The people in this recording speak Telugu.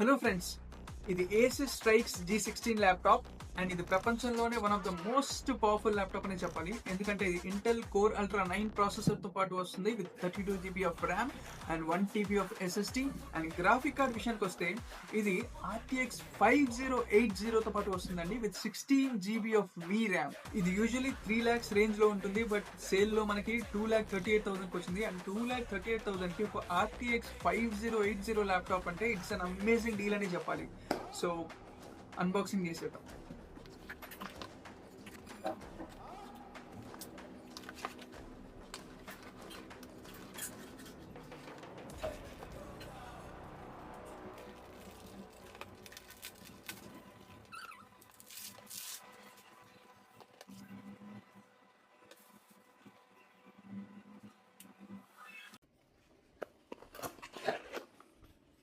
హలో ఫ్రెండ్స్, ఇది ఏసస్ స్ట్రైక్స్ G16 ల్యాప్టాప్ అండ్ ఇది ప్రపంచంలోనే one of the most powerful laptop అని చెప్పాలి. ఎందుకంటే ఇది ఇంటెల్ కోర్ అల్ట్రా 9 ప్రాసెసర్ తో పాటు వస్తుంది with 32 GB of RAM and 1 TB of SSD. And graphic card విషయానికి వస్తే ఇది RTX 5080 తో పాటు వస్తుందండి విత్ 16 GB ఆఫ్ VRAM. ఇది యూజువల్లీ 3 lakhs రేంజ్ లో ఉంటుంది, బట్ సేల్ లో మనకి 2,38,000 వచ్చింది. అండ్ 2,38,000 కి ఒక RTX 5080 ల్యాప్టాప్ అంటే ఇట్స్ అన్ అమేజింగ్ డీల్ అని చెప్పాలి. సో అన్బాక్సింగ్ చేసేద్దాం.